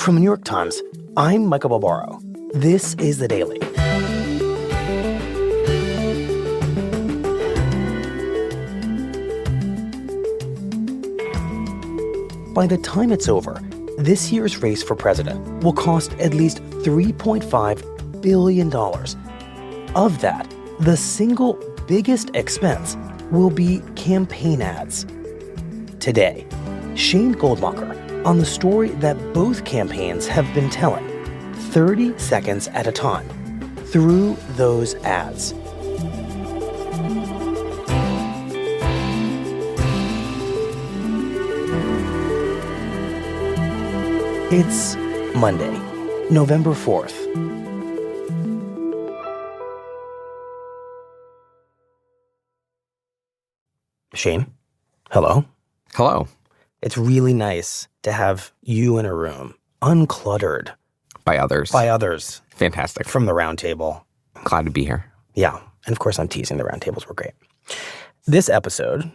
From the New York Times, I'm Michael Barbaro. This is The Daily. By the time it's over, this year's race for president will cost at least $3.5 billion. Of that, the single biggest expense will be campaign ads. Today, Shane Goldmacher on the story that both campaigns have been telling 30 seconds at a time through those ads. It's Monday, November 4th. Shane, hello. Hello. It's really nice to have you in a room, uncluttered. By others. By others. Fantastic. From the round table. Glad to be here. Yeah. And of course, I'm teasing. The round tables were great. This episode,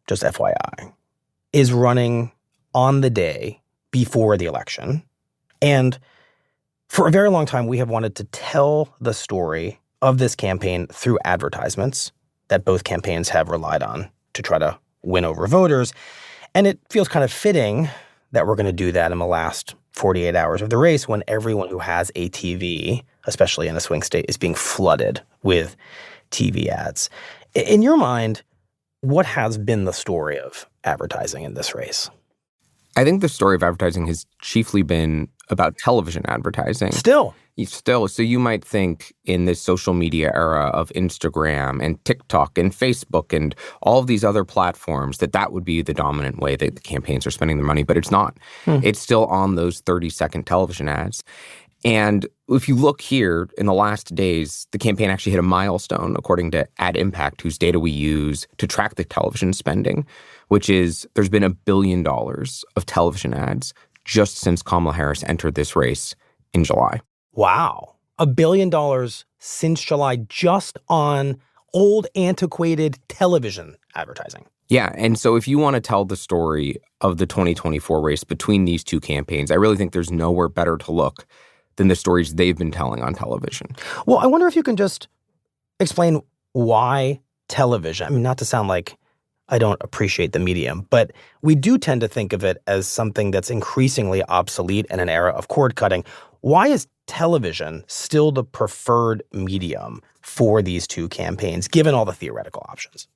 just FYI, is running on the day before the election. And for a very long time, we have wanted to tell the story of this campaign through advertisements that both campaigns have relied on to try to win over voters. And it feels kind of fitting that we're going to do that in the last 48 hours of the race when everyone who has a TV, especially in a swing state, is being flooded with TV ads. In your mind, what has been the story of advertising in this race? I think the story of advertising has chiefly been about television advertising. Still. So you might think in this social media era of Instagram and TikTok and Facebook and all of these other platforms that would be the dominant way that the campaigns are spending their money, but it's not. It's still on those 30-second television ads. And if you look here in the last days, the campaign actually hit a milestone, according to Ad Impact, whose data we use to track the television spending, which is there's been $1 billion of television ads just since Kamala Harris entered this race in July. Wow. $1 billion since July just on old, antiquated television advertising. Yeah. And so if you want to tell the story of the 2024 race between these two campaigns, I really think there's nowhere better to look than the stories they've been telling on television. Well, I wonder if you can just explain why television. I mean, not to sound like I don't appreciate the medium, but we do tend to think of it as something that's increasingly obsolete in an era of cord cutting. Why is television still the preferred medium for these two campaigns, given all the theoretical options?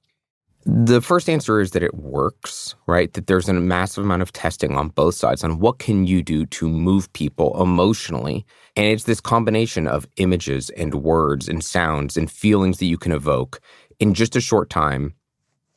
The first answer is that it works, right? That there's a massive amount of testing on both sides on what can you do to move people emotionally. And it's this combination of images and words and sounds and feelings that you can evoke in just a short time,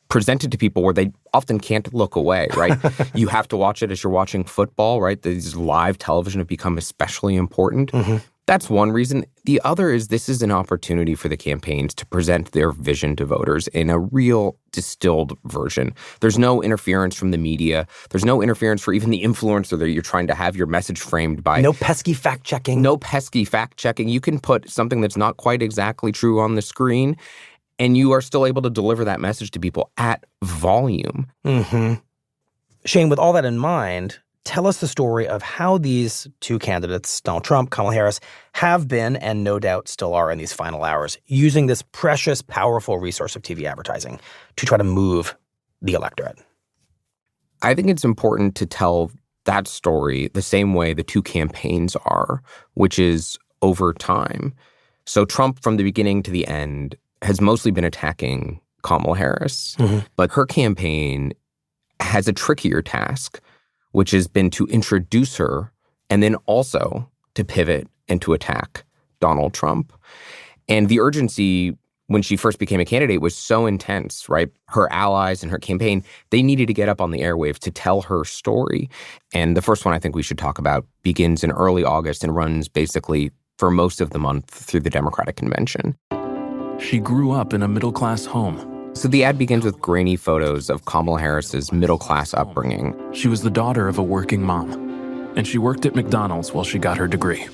presented to people where they often can't look away, right? You have to watch it as you're watching football, right? These live television have become especially important. Mm-hmm. That's one reason. The other is this is an opportunity for the campaigns to present their vision to voters in a real distilled version. There's no interference from the media. There's no interference for even the influencer that you're trying to have your message framed by. No pesky fact-checking. No pesky fact-checking. You can put something that's not quite exactly true on the screen, and you are still able to deliver that message to people at volume. Mm-hmm. Shane, with all that in mind, tell us the story of how these two candidates, Donald Trump, Kamala Harris, have been and no doubt still are in these final hours, using this precious, powerful resource of TV advertising to try to move the electorate. I think it's important to tell that story the same way the two campaigns are, which is over time. So Trump, from the beginning to the end, has mostly been attacking Kamala Harris, but her campaign has a trickier task, which has been to introduce her and then also to pivot and to attack Donald Trump. And the urgency when she first became a candidate was so intense, right? Her allies and her campaign, they needed to get up on the airwaves to tell her story. And the first one I think we should talk about begins in early August and runs basically for most of the month through the Democratic convention. She grew up in a middle-class home. So the ad begins with grainy photos of Kamala Harris's middle-class upbringing. She was the daughter of a working mom, and she worked at McDonald's while she got her degree.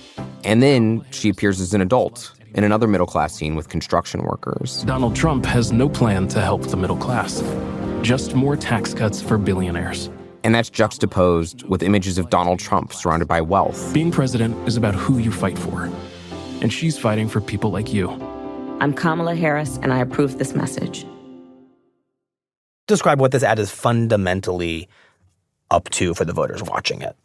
And then she appears as an adult in another middle-class scene with construction workers. Donald Trump has no plan to help the middle class, just more tax cuts for billionaires. And that's juxtaposed with images of Donald Trump surrounded by wealth. Being president is about who you fight for. And she's fighting for people like you. I'm Kamala Harris, and I approve this message. Describe what this ad is fundamentally up to for the voters watching it.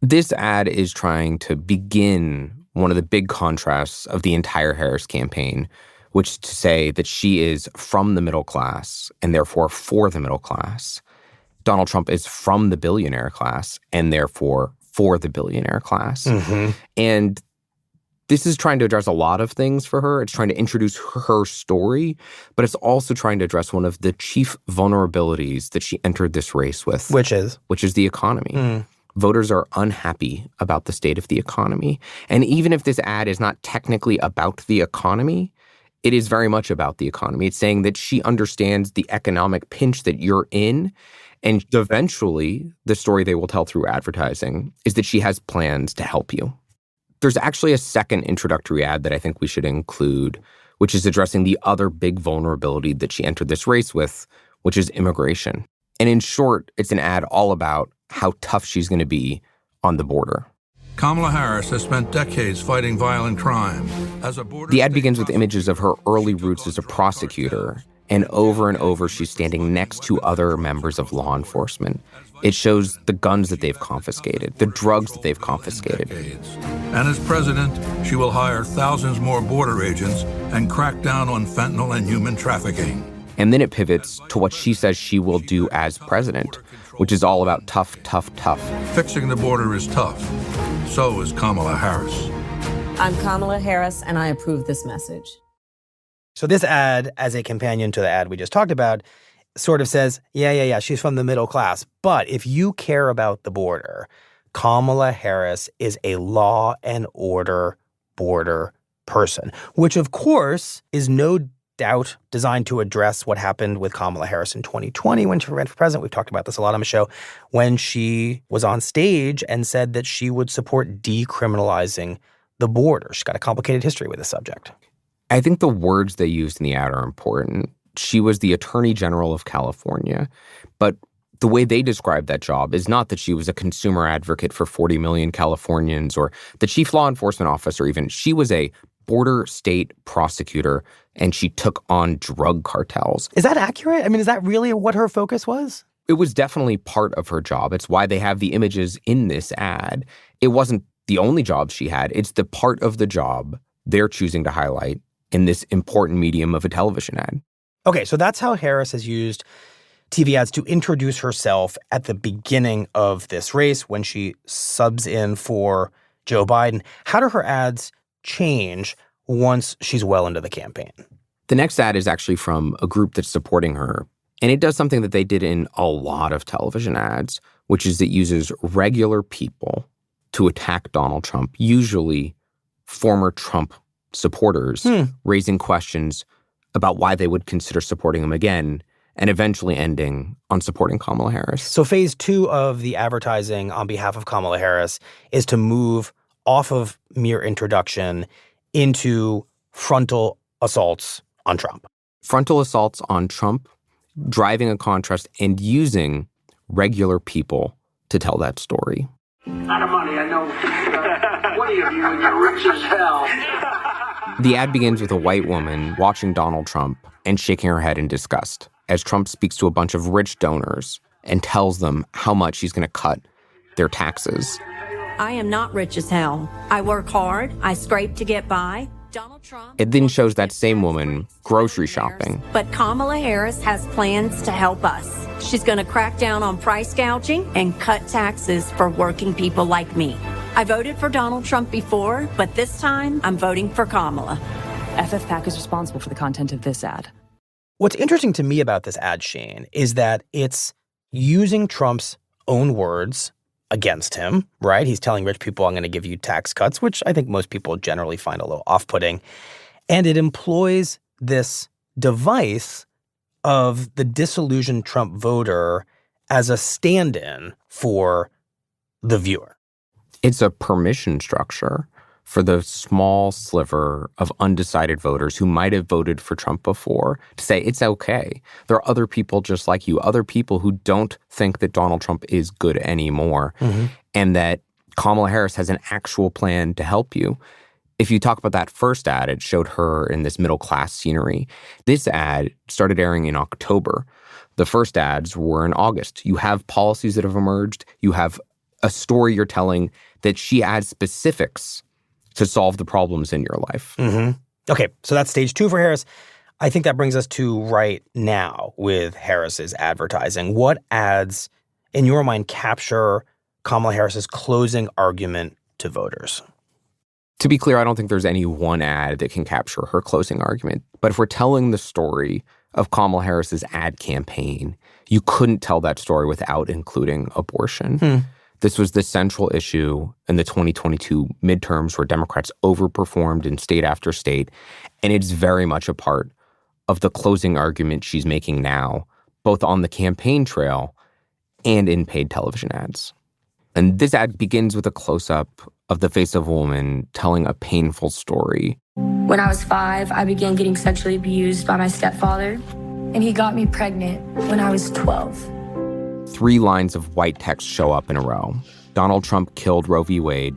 This ad is trying to begin one of the big contrasts of the entire Harris campaign, which is to say that she is from the middle class and therefore for the middle class. Donald Trump is from the billionaire class and therefore for the billionaire class. Mm-hmm. And this is trying to address a lot of things for her. It's trying to introduce her story, but it's also trying to address one of the chief vulnerabilities that she entered this race with. Which is? Which is the economy. Mm. Voters are unhappy about the state of the economy. And even if this ad is not technically about the economy, it is very much about the economy. It's saying that she understands the economic pinch that you're in. And eventually, the story they will tell through advertising is that she has plans to help you. There's actually a second introductory ad that I think we should include, which is addressing the other big vulnerability that she entered this race with, which is immigration. And in short, it's an ad all about how tough she's going to be on the border. Kamala Harris has spent decades fighting violent crime. The ad begins with images of her early roots as a prosecutor, and over she's standing next to other members of law enforcement. It shows the guns that they've confiscated, the drugs that they've confiscated. And as president, she will hire thousands more border agents and crack down on fentanyl and human trafficking. And then it pivots to what she says she will do as president, which is all about tough. Fixing the border is tough. So is Kamala Harris. I'm Kamala Harris, and I approve this message. So this ad, as a companion to the ad we just talked about, sort of says, yeah, she's from the middle class. But if you care about the border, Kamala Harris is a law and order border person, which of course is no doubt designed to address what happened with Kamala Harris in 2020 when she ran for president. We've talked about this a lot on the show, when she was on stage and said that she would support decriminalizing the border. She's got a complicated history with this subject. I think the words they used in the ad are important. She was the Attorney General of California, but the way they described that job is not that she was a consumer advocate for 40 million Californians or the chief law enforcement officer even. She was a border state prosecutor, and she took on drug cartels. Is that accurate? I mean, is that really what her focus was? It was definitely part of her job. It's why they have the images in this ad. It wasn't the only job she had. It's the part of the job they're choosing to highlight in this important medium of a television ad. Okay, so that's how Harris has used TV ads to introduce herself at the beginning of this race when she subs in for Joe Biden. How do her ads change once she's well into the campaign? The next ad is actually from a group that's supporting her. And it does something that they did in a lot of television ads, which is it uses regular people to attack Donald Trump, usually former Trump supporters, raising questions about why they would consider supporting him again, and eventually ending on supporting Kamala Harris. So phase 2 of the advertising on behalf of Kamala Harris is to move off of mere introduction into frontal assaults on Trump. Frontal assaults on Trump, driving a contrast and using regular people to tell that story. Out of money, I know. 20 of you and you're rich as hell. The ad begins with a white woman watching Donald Trump and shaking her head in disgust as Trump speaks to a bunch of rich donors and tells them how much he's going to cut their taxes. I am not rich as hell. I work hard. I scrape to get by. Donald Trump. It then shows that same woman grocery shopping. But Kamala Harris has plans to help us. She's going to crack down on price gouging and cut taxes for working people like me. I voted for Donald Trump before, but this time I'm voting for Kamala. FFPAC is responsible for the content of this ad. What's interesting to me about this ad, Shane, is that it's using Trump's own words against him, right? He's telling rich people, I'm going to give you tax cuts, which I think most people generally find a little off-putting. And it employs this device of the disillusioned Trump voter as a stand-in for the viewer. It's a permission structure. for the small sliver of undecided voters who might have voted for Trump before to say it's okay. There are other people just like you, other people who don't think that Donald Trump is good anymore, and that Kamala Harris has an actual plan to help you. If you talk about that first ad, it showed her in this middle-class scenery. This ad started airing in October. The first ads were in August. You have policies that have emerged. You have a story you're telling that she adds specifics to solve the problems in your life. Okay, so that's stage 2 for Harris. I think that brings us to right now with Harris's advertising. What ads, in your mind, capture Kamala Harris's closing argument to voters? To be clear, I don't think there's any one ad that can capture her closing argument. But if we're telling the story of Kamala Harris's ad campaign, you couldn't tell that story without including abortion. This was the central issue in the 2022 midterms where Democrats overperformed in state after state. And it's very much a part of the closing argument she's making now, both on the campaign trail and in paid television ads. And this ad begins with a close-up of the face of a woman telling a painful story. When I was 5, I began getting sexually abused by my stepfather, and he got me pregnant when I was 12. 3 lines of white text show up in a row. Donald Trump killed Roe v. Wade.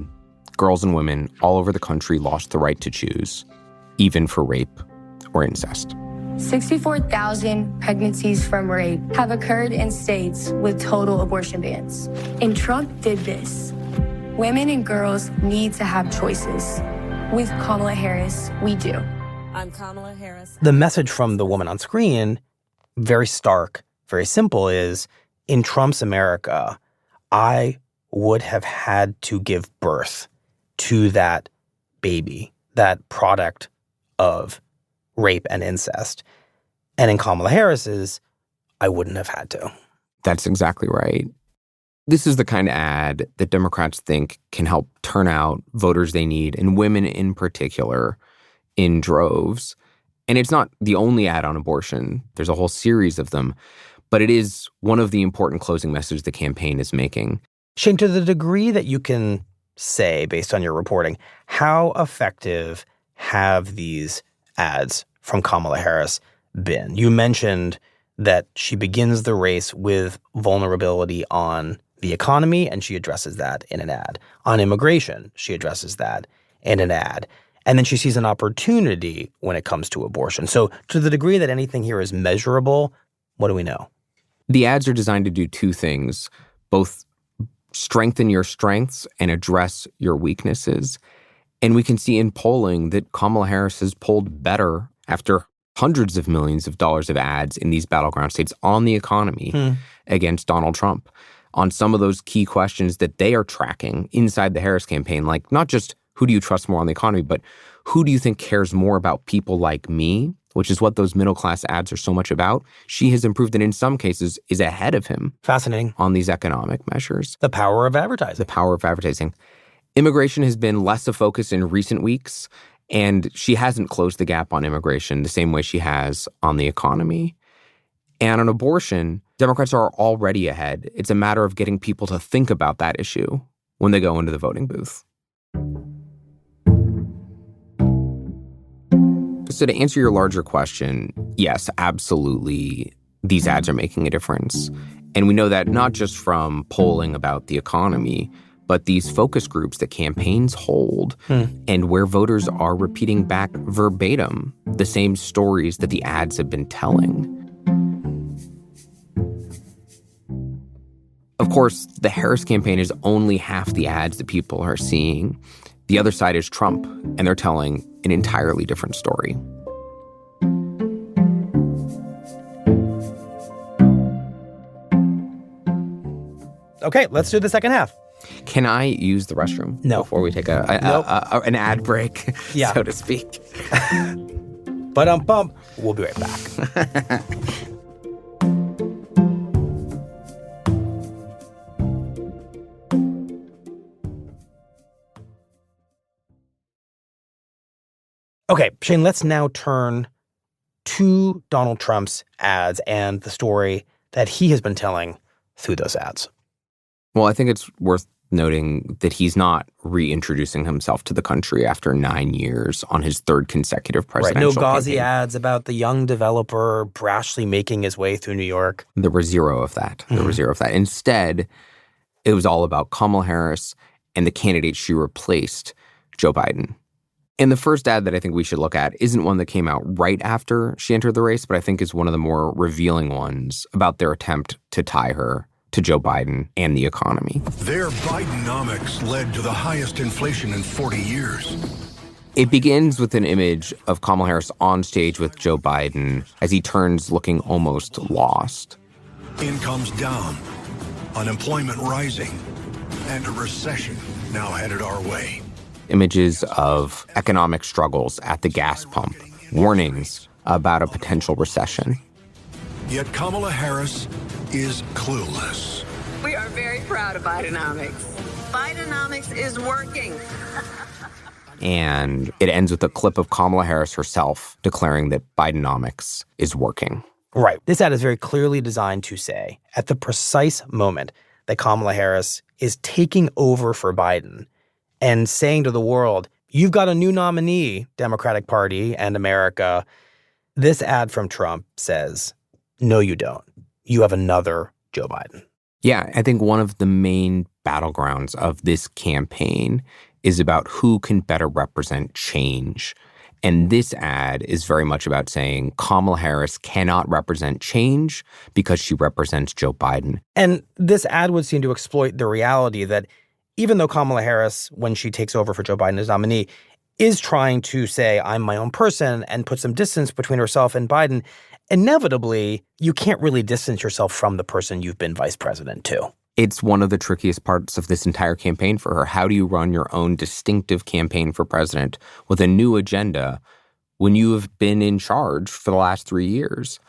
Girls and women all over the country lost the right to choose, even for rape or incest. 64,000 pregnancies from rape have occurred in states with total abortion bans. And Trump did this. Women and girls need to have choices. With Kamala Harris, we do. I'm Kamala Harris. The message from the woman on screen, very stark, very simple, is in Trump's America, I would have had to give birth to that baby, that product of rape and incest. And in Kamala Harris's, I wouldn't have had to. That's exactly right. This is the kind of ad that Democrats think can help turn out voters they need, and women in particular, in droves. And it's not the only ad on abortion. There's a whole series of them. But it is one of the important closing messages the campaign is making. Shane, to the degree that you can say, based on your reporting, how effective have these ads from Kamala Harris been? You mentioned that she begins the race with vulnerability on the economy, and she addresses that in an ad. On immigration, she addresses that in an ad. And then she sees an opportunity when it comes to abortion. So to the degree that anything here is measurable, what do we know? The ads are designed to do 2 things, both strengthen your strengths and address your weaknesses. And we can see in polling that Kamala Harris has polled better after hundreds of millions of dollars of ads in these battleground states on the economy against Donald Trump on some of those key questions that they are tracking inside the Harris campaign, like not just who do you trust more on the economy, but who do you think cares more about people like me, which is what those middle-class ads are so much about. She has improved and in some cases is ahead of him. Fascinating. On these economic measures. The power of advertising. The power of advertising. Immigration has been less a focus in recent weeks, and she hasn't closed the gap on immigration the same way she has on the economy. And on abortion, Democrats are already ahead. It's a matter of getting people to think about that issue when they go into the voting booth. So to answer your larger question, yes, absolutely, these ads are making a difference. And we know that not just from polling about the economy, but these focus groups that campaigns hold and where voters are repeating back verbatim the same stories that the ads have been telling. Of course, the Harris campaign is only half the ads that people are seeing. The other side is Trump, and they're telling an entirely different story. Okay, let's do the second half. Can I use the restroom? No. Before we take an ad break, so to speak. But bump. We'll be right back. Okay, Shane, let's now turn to Donald Trump's ads and the story that he has been telling through those ads. Well, I think it's worth noting that he's not reintroducing himself to the country after 9 years on his third consecutive presidential No gauzy campaign. ads about the young developer brashly making his way through New York. There was zero of that. There was zero of that. Instead, it was all about Kamala Harris and the candidate she replaced, Joe Biden. And the first ad that I think we should look at isn't one that came out right after she entered the race, but I think is one of the more revealing ones about their attempt to tie her to Joe Biden and the economy. Their Bidenomics led to the highest inflation in 40 years. It begins with an image of Kamala Harris on stage with Joe Biden as he turns looking almost lost. Incomes down, unemployment rising, and a recession now headed our way. Images of economic struggles at the gas pump, warnings about a potential recession. Yet Kamala Harris is clueless. We are very proud of Bidenomics. Bidenomics is working. And it ends with a clip of Kamala Harris herself declaring that Bidenomics is working. Right. This ad is very clearly designed to say, at the precise moment that Kamala Harris is taking over for Biden and saying to the world, you've got a new nominee, Democratic Party and America, this ad from Trump says, no, you don't. You have another Joe Biden. Yeah, I think one of the main battlegrounds of this campaign is about who can better represent change. And this ad is very much about saying Kamala Harris cannot represent change because she represents Joe Biden. And this ad would seem to exploit the reality that even though Kamala Harris, when she takes over for Joe Biden as nominee, is trying to say, I'm my own person and put some distance between herself and Biden, inevitably, you can't really distance yourself from the person you've been vice president to. It's one of the trickiest parts of this entire campaign for her. How do you run your own distinctive campaign for president with a new agenda when you have been in charge for the last 3 years?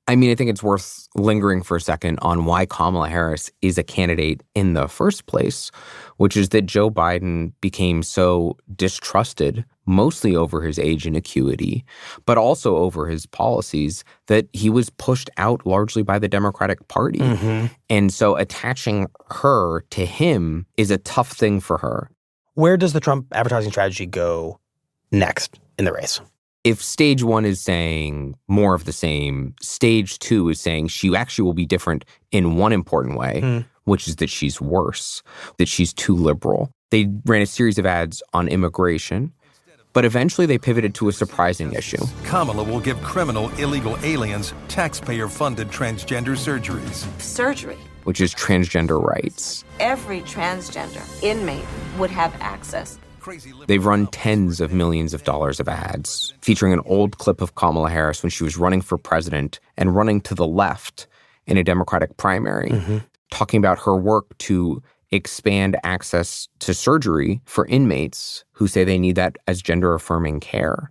I mean, I think it's worth lingering for a second on why Kamala Harris is a candidate in the first place, which is that Joe Biden became so distrusted, mostly over his age and acuity, but also over his policies, that he was pushed out largely by the Democratic Party. And so attaching her to him is a tough thing for her. Where does the Trump advertising strategy go next in the race? If stage one is saying more of the same, stage two is saying she actually will be different in one important way, which is that she's worse, that she's too liberal. They ran a series of ads on immigration, but eventually they pivoted to a surprising issue. Kamala will give criminal illegal aliens taxpayer-funded transgender surgeries. Surgery. Which is transgender rights. Every transgender inmate would have access. They've run tens of millions of dollars of ads featuring an old clip of Kamala Harris when she was running for president and running to the left in a Democratic primary, talking about her work to expand access to surgery for inmates who say they need that as gender-affirming care.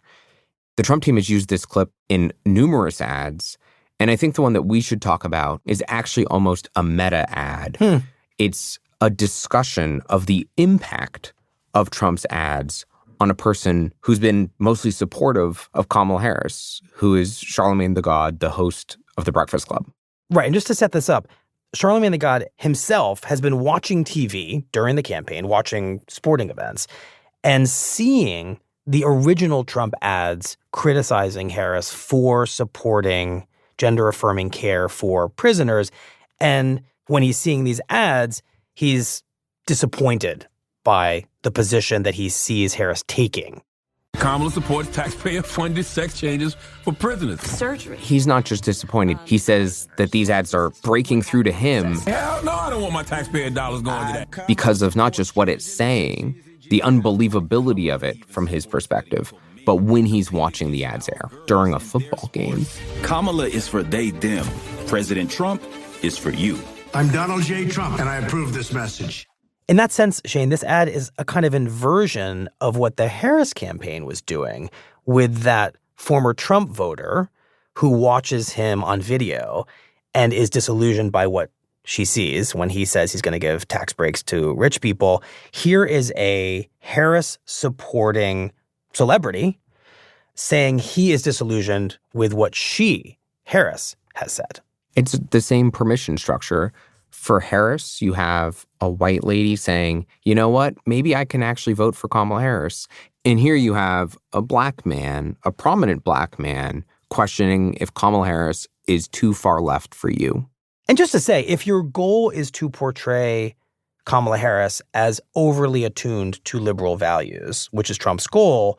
The Trump team has used this clip in numerous ads, and I think the one that we should talk about is actually almost a meta ad. It's a discussion of the impact of Trump's ads on a person who's been mostly supportive of Kamala Harris, who is Charlemagne the God, the host of The Breakfast Club. Right. And just to set this up, Charlemagne the God himself has been watching TV during the campaign, watching sporting events, and seeing the original Trump ads criticizing Harris for supporting gender-affirming care for prisoners. And when he's seeing these ads, he's disappointed by the position that he sees Harris taking. Kamala supports taxpayer-funded sex changes for prisoners. Surgery. He's not just disappointed. He says that these ads are breaking through to him. Hell no, I don't want my taxpayer dollars going to that. Because of not just what it's saying, the unbelievability of it from his perspective, but when he's watching the ads air during a football game. Kamala is for they, them. President Trump is for you. I'm Donald J. Trump, and I approve this message. In that sense, Shane, this ad is a kind of inversion of what the Harris campaign was doing with that former Trump voter who watches him on video and is disillusioned by what she sees when he says he's going to give tax breaks to rich people. Here is a Harris-supporting celebrity saying he is disillusioned with what she, Harris, has said. It's the same permission structure For Harris, you have a white lady saying, you know what, maybe I can actually vote for Kamala Harris. And here you have a black man, a prominent black man, questioning if Kamala Harris is too far left for you. And just to say, if your goal is to portray Kamala Harris as overly attuned to liberal values, which is Trump's goal,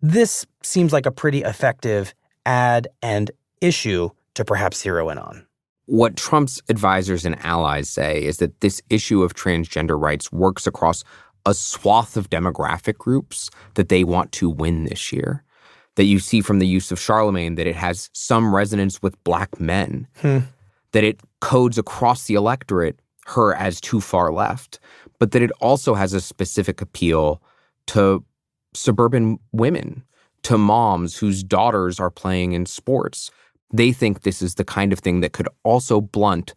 this seems like a pretty effective ad and issue to perhaps zero in on. What Trump's advisors and allies say is that this issue of transgender rights works across a swath of demographic groups that they want to win this year. That you see from the use of Charlemagne that it has some resonance with black men, that it codes across the electorate her as too far left, but that it also has a specific appeal to suburban women, to moms whose daughters are playing in sports. They think this is the kind of thing that could also blunt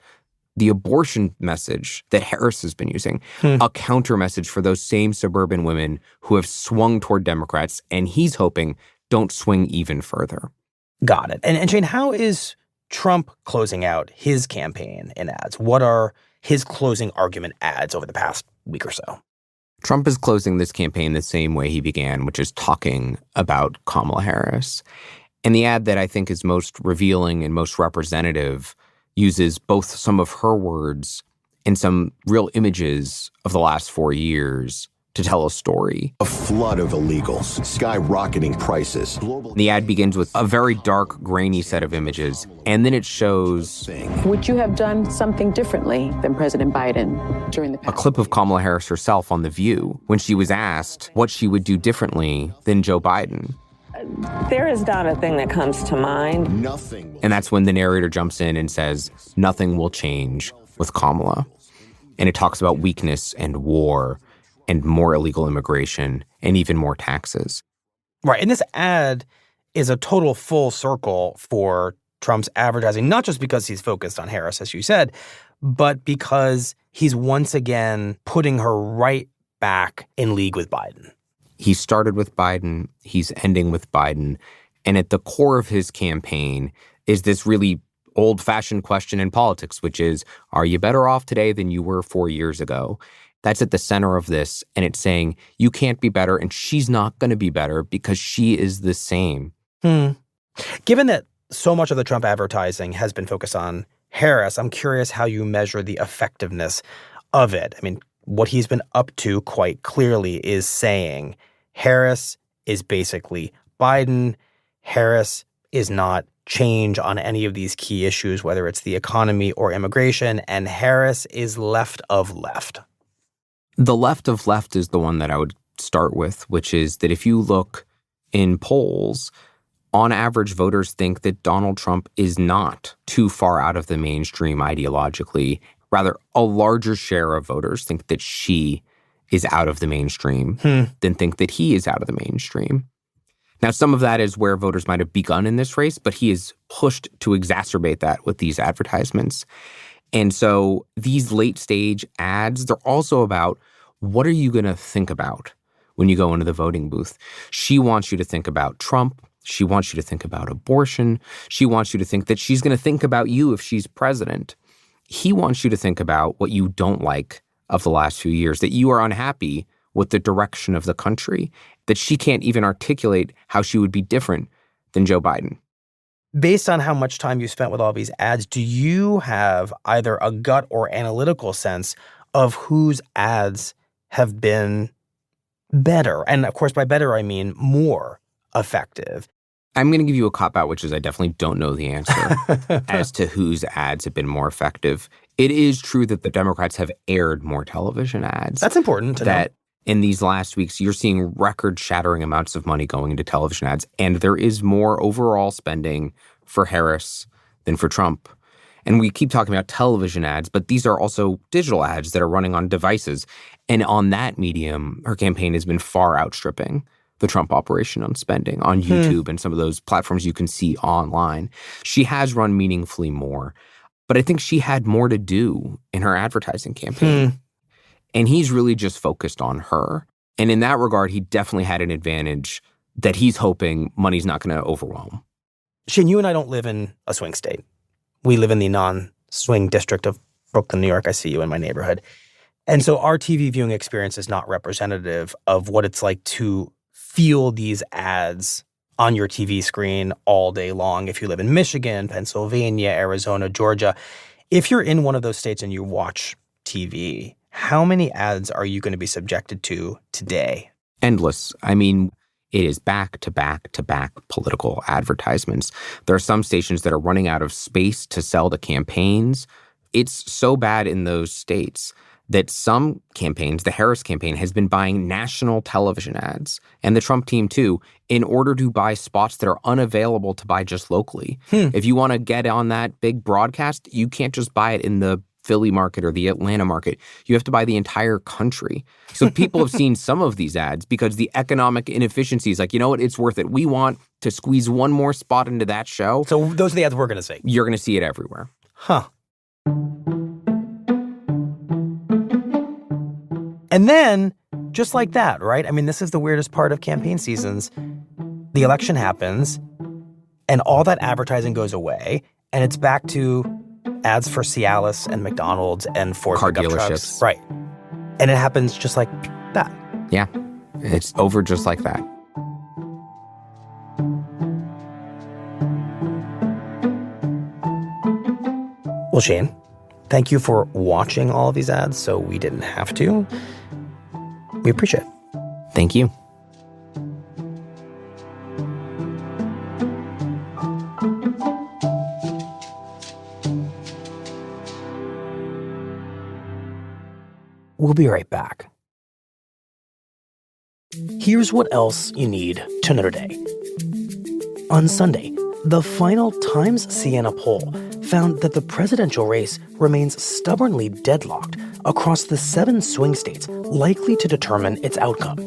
the abortion message that Harris has been using, a counter message for those same suburban women who have swung toward Democrats, and he's hoping don't swing even further. Got it. And Shane, how is Trump closing out his campaign in ads? What are his closing argument ads over the past week or so? Trump is closing this campaign the same way he began, which is talking about Kamala Harris. And the ad that I think is most revealing and most representative uses both some of her words and some real images of the last 4 years to tell a story. A flood of illegals, skyrocketing prices. The ad begins with a very dark, grainy set of images, and then it shows... Would you have done something differently than President Biden during the past? A clip of Kamala Harris herself on The View when she was asked what she would do differently than Joe Biden. There is not a thing that comes to mind. Nothing. And that's when the narrator jumps in and says, nothing will change with Kamala. And it talks about weakness and war and more illegal immigration and even more taxes. Right. And this ad is a total full circle for Trump's advertising, not just because he's focused on Harris, as you said, but because he's once again putting her right back in league with Biden. He started with Biden, he's ending with Biden, and at the core of his campaign is this really old-fashioned question in politics, which is, are you better off today than you were 4 years ago? That's at the center of this, and it's saying, you can't be better, and she's not going to be better because she is the same. Given that so much of the Trump advertising has been focused on Harris, I'm curious how you measure the effectiveness of it. I mean, what he's been up to quite clearly is saying Harris is basically Biden. Harris is not change on any of these key issues, whether it's the economy or immigration, and Harris is left of left. The left of left is the one that I would start with, which is that if you look in polls, on average, voters think that Donald Trump is not too far out of the mainstream ideologically. Rather, a larger share of voters think that she is out of the mainstream than think that he is out of the mainstream. Now, some of that is where voters might have begun in this race, but he is pushed to exacerbate that with these advertisements. And so these late-stage ads, they're also about what are you going to think about when you go into the voting booth? She wants you to think about Trump. She wants you to think about abortion. She wants you to think that she's going to think about you if she's president. He wants you to think about what you don't like of the last few years, that you are unhappy with the direction of the country, that she can't even articulate how she would be different than Joe Biden. Based on how much time you spent with all these ads, do you have either a gut or analytical sense of whose ads have been better? And of course, by better, I mean more effective. I'm going to give you a cop-out, which is I definitely don't know the answer as to whose ads have been more effective. It is true that the Democrats have aired more television ads. That's important to know. In these last weeks, you're seeing record-shattering amounts of money going into television ads, and there is more overall spending for Harris than for Trump. And we keep talking about television ads, but these are also digital ads that are running on devices. And on that medium, her campaign has been far outstripping the Trump operation on spending on YouTube and some of those platforms you can see online. She has run meaningfully more, but I think she had more to do in her advertising campaign. And he's really just focused on her. And in that regard, he definitely had an advantage that he's hoping money's not going to overwhelm. Shane, you and I don't live in a swing state. We live in the non-swing district of Brooklyn, New York, I see you in my neighborhood. And so our TV viewing experience is not representative of what it's like to feel these ads on your TV screen all day long. If you live in Michigan, Pennsylvania, Arizona, Georgia, if you're in one of those states and you watch TV, how many ads are you going to be subjected to today? Endless. I mean, it is back to back to back political advertisements. There are some stations that are running out of space to sell to campaigns. It's so bad in those states that some campaigns, the Harris campaign, has been buying national television ads, and the Trump team too, in order to buy spots that are unavailable to buy just locally. If you want to get on that big broadcast, you can't just buy it in the Philly market or the Atlanta market. You have to buy the entire country. So people have seen some of these ads because the economic inefficiencies, like, you know what, it's worth it. We want to squeeze one more spot into that show. So those are the ads we're going to see. You're going to see it everywhere. Huh. And then, just like that, right? I mean, this is the weirdest part of campaign seasons. The election happens, and all that advertising goes away, and it's back to ads for Cialis and McDonald's and Ford car pickup dealerships. Trucks. Right. And it happens just like that. Yeah. It's over just like that. Well, Shane, thank you for watching all of these ads so we didn't have to. We appreciate it. Thank you. We'll be right back. Here's what else you need to know today. On Sunday, the final Times Siena poll found that the presidential race remains stubbornly deadlocked across the 7 swing states likely to determine its outcome.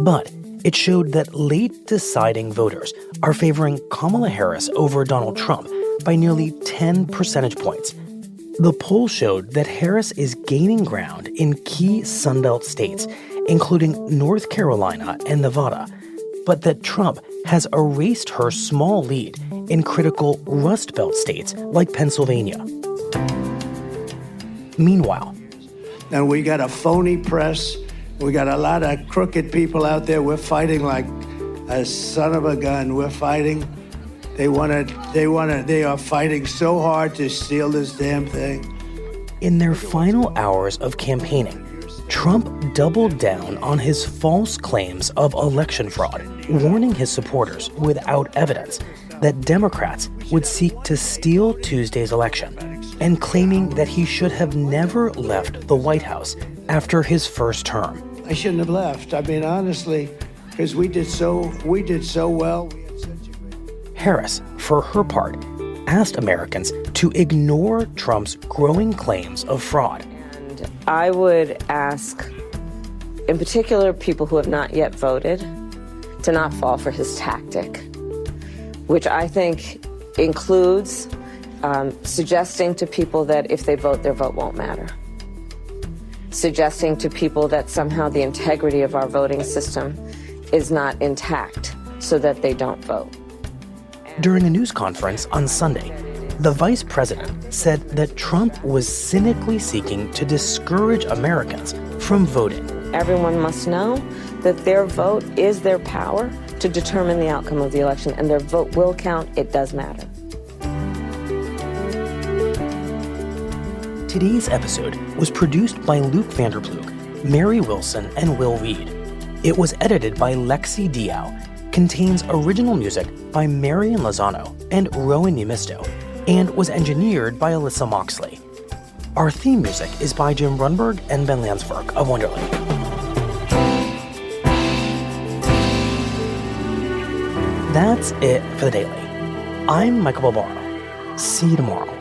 But it showed that late deciding voters are favoring Kamala Harris over Donald Trump by nearly 10 percentage points. The poll showed that Harris is gaining ground in key Sunbelt states, including North Carolina and Nevada, but that Trump has erased her small lead in critical Rust Belt states like Pennsylvania. Meanwhile, and we got a phony press. We got a lot of crooked people out there. We're fighting like a son of a gun. We're fighting. They are fighting so hard to steal this damn thing. In their final hours of campaigning, Trump doubled down on his false claims of election fraud, warning his supporters without evidence that Democrats would seek to steal Tuesday's election, and claiming that he should have never left the White House after his first term. I shouldn't have left. I mean, honestly, because we did so well. Harris, for her part, asked Americans to ignore Trump's growing claims of fraud. And I would ask, in particular, people who have not yet voted, to not fall for his tactic, which I think includes suggesting to people that if they vote, their vote won't matter. Suggesting to people that somehow the integrity of our voting system is not intact so that they don't vote. During a news conference on Sunday, the vice president said that Trump was cynically seeking to discourage Americans from voting. Everyone must know that their vote is their power to determine the outcome of the election, and their vote will count. It does matter. Today's episode was produced by Luke Vanderploeg, Mary Wilson, and Will Reed. It was edited by Lexi Diao, contains original music by Marian Lozano and Rowan Numisto, and was engineered by Alyssa Moxley. Our theme music is by Jim Brunberg and Ben Landsberg of Wonderly. That's it for the Daily. I'm Michael Barbaro. See you tomorrow.